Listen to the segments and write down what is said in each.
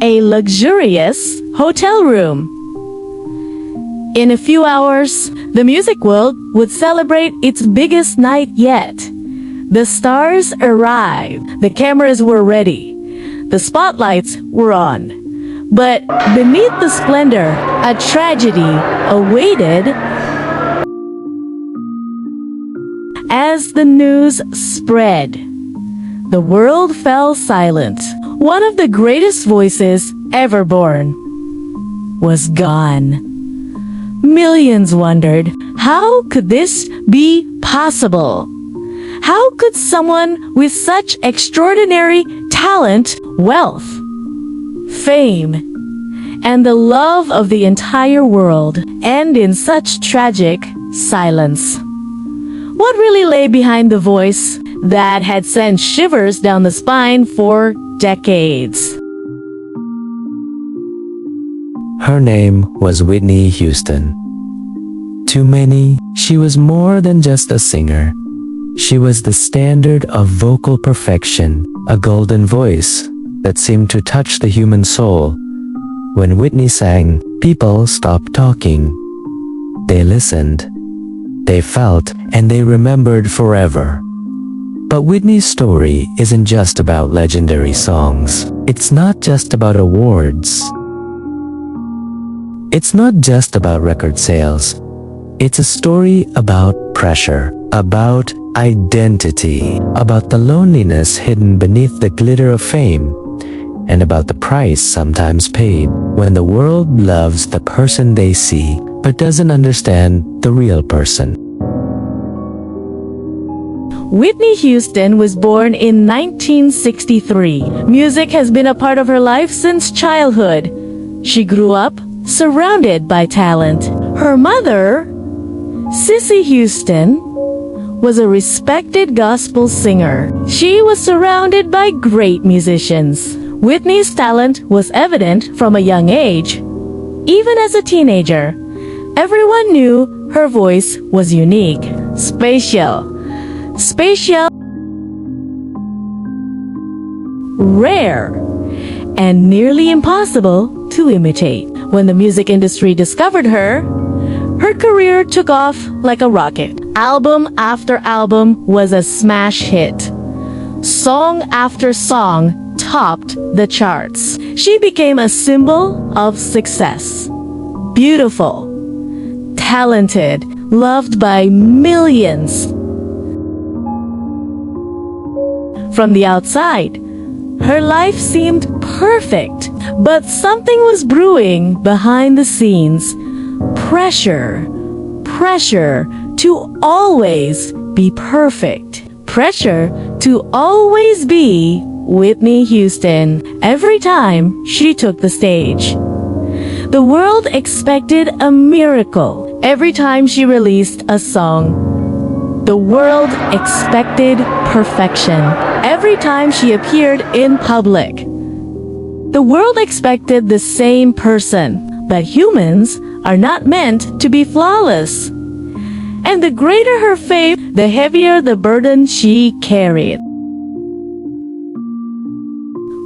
a luxurious hotel room. In a few hours, the music world would celebrate its biggest night yet. The stars arrived, the cameras were ready, the spotlights were on. But beneath the splendor, a tragedy awaited. As the news spread, the world fell silent. One of the greatest voices ever born was gone. Millions wondered, how could this be possible? How could someone with such extraordinary talent, wealth, fame, and the love of the entire world end in such tragic silence? What really lay behind the voice that had sent shivers down the spine for decades? Her name was Whitney Houston. To many, she was more than just a singer. She was the standard of vocal perfection, a golden voice that seemed to touch the human soul. When Whitney sang, people stopped talking. They listened, they felt, and they remembered forever. But Whitney's story isn't just about legendary songs. It's not just about awards. It's not just about record sales. It's a story about pressure, about identity, about the loneliness hidden beneath the glitter of fame, and about the price sometimes paid when the world loves the person they see but doesn't understand the real person. Whitney Houston was born in 1963. Music has been a part of her life since childhood. She grew up surrounded by talent. Her mother, Whitney Houston, was a respected gospel singer. She was surrounded by great musicians. Whitney's talent was evident from a young age. Even as a teenager, everyone knew her voice was unique, special, rare, and nearly impossible to imitate. When the music industry discovered her, her career took off like a rocket. Album after album was a smash hit. Song after song topped the charts. She became a symbol of success. Beautiful, talented, loved by millions. From the outside, her life seemed perfect, but something was brewing behind the scenes. Pressure to always be perfect. Pressure to always be Whitney Houston every time she took the stage. The world expected a miracle every time she released a song. The world expected perfection every time she appeared in public. The world expected the same person, but humans are not meant to be flawless. And the greater her fame, the heavier the burden she carried.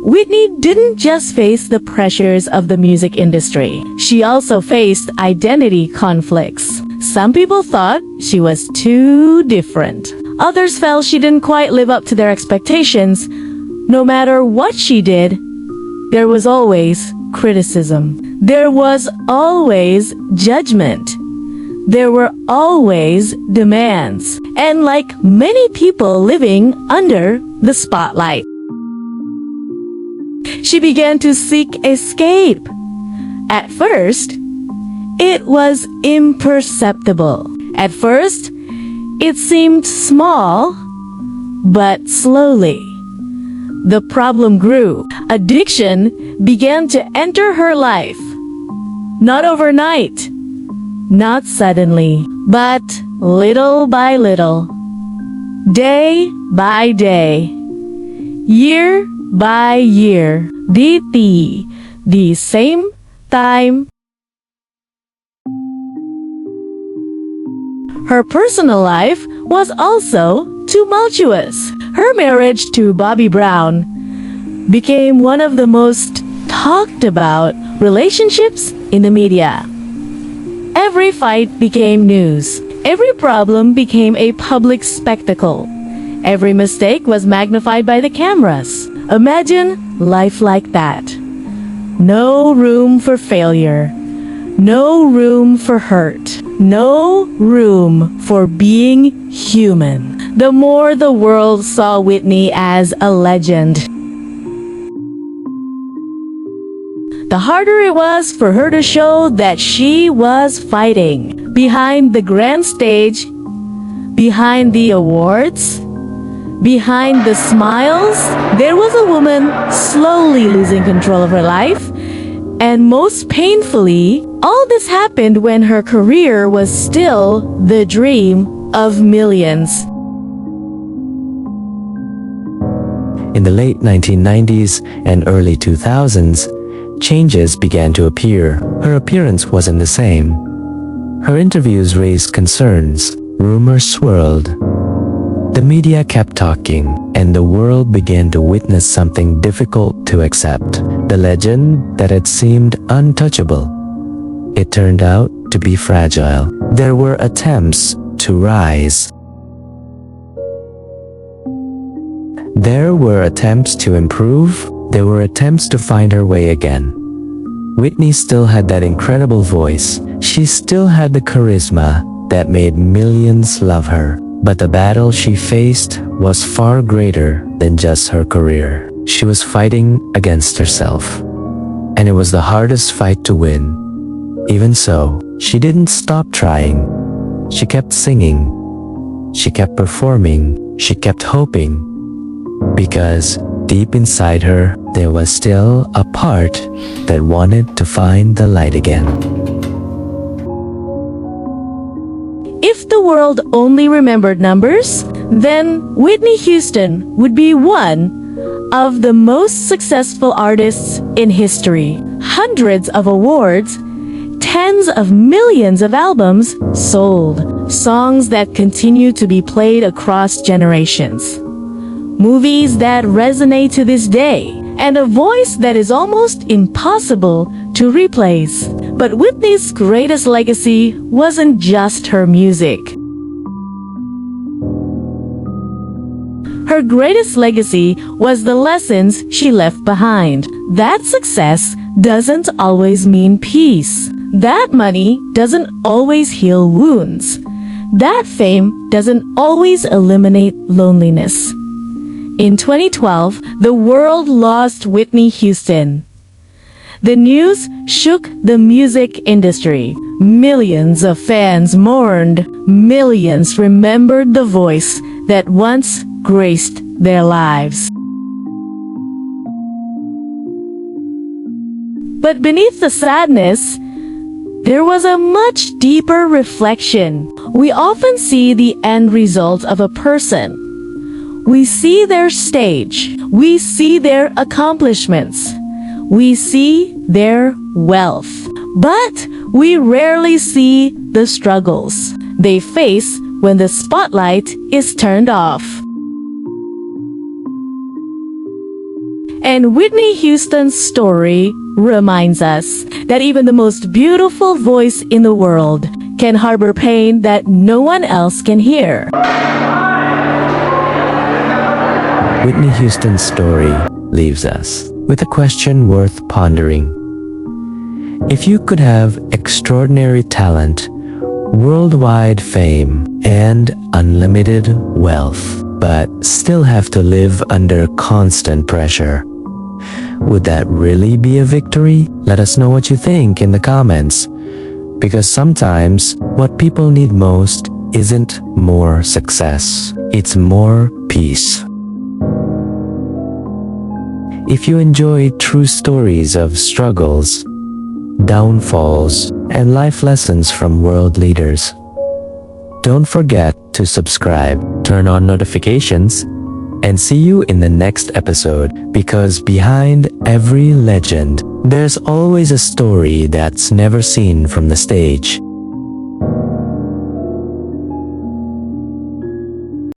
Whitney didn't just face the pressures of the music industry. She also faced identity conflicts. Some people thought she was too different. Others felt she didn't quite live up to their expectations. No matter what she did, there was always criticism. There was always judgment. There were always demands. And like many people living under the spotlight, she began to seek escape. At first, it was imperceptible. At first, it seemed small, but slowly, the problem grew. Addiction began to enter her life. Not overnight, not suddenly, but little by little, day by day, year by year, the same time. Her personal life was also tumultuous. Her marriage to Bobby Brown became one of the most talked about relationships in the media. Every fight became news. Every problem became a public spectacle. Every mistake was magnified by the cameras. Imagine life like that. No room for failure. No room for hurt. No room for being human. The more the world saw Whitney as a legend, the harder it was for her to show that she was fighting. Behind the grand stage, behind the awards, behind the smiles, there was a woman slowly losing control of her life. And most painfully, all this happened when her career was still the dream of millions. In the late 1990s and early 2000s, changes began to appear. Her appearance wasn't the same. Her interviews raised concerns. Rumors swirled. The media kept talking, and the world began to witness something difficult to accept. The legend that had seemed untouchable. It turned out to be fragile. There were attempts to rise. There were attempts to improve. There were attempts to find her way again. Whitney still had that incredible voice. She still had the charisma that made millions love her. But the battle she faced was far greater than just her career. She was fighting against herself. And it was the hardest fight to win. Even so, she didn't stop trying. She kept singing. She kept performing. She kept hoping. Because deep inside her, there was still a part that wanted to find the light again. If the world only remembered numbers, then Whitney Houston would be one of the most successful artists in history. Hundreds of awards, tens of millions of albums sold, songs that continue to be played across generations, movies that resonate to this day, and a voice that is almost impossible to replace. But Whitney's greatest legacy wasn't just her music. Her greatest legacy was the lessons she left behind. That success doesn't always mean peace. That money doesn't always heal wounds. That fame doesn't always eliminate loneliness. In 2012, the world lost Whitney Houston. The news shook the music industry. Millions of fans mourned. Millions remembered the voice that once graced their lives. But beneath the sadness, there was a much deeper reflection. We often see the end result of a person. We see their stage. We see their accomplishments. We see their wealth. But we rarely see the struggles they face when the spotlight is turned off. And Whitney Houston's story reminds us that even the most beautiful voice in the world can harbor pain that no one else can hear. Whitney Houston's story leaves us with a question worth pondering. If you could have extraordinary talent, worldwide fame, and unlimited wealth, but still have to live under constant pressure, would that really be a victory? Let us know what you think in the comments. Because sometimes what people need most isn't more success, it's more peace. If you enjoy true stories of struggles, downfalls, and life lessons from world leaders, don't forget to subscribe, turn on notifications, and see you in the next episode, because behind every legend, there's always a story that's never seen from the stage.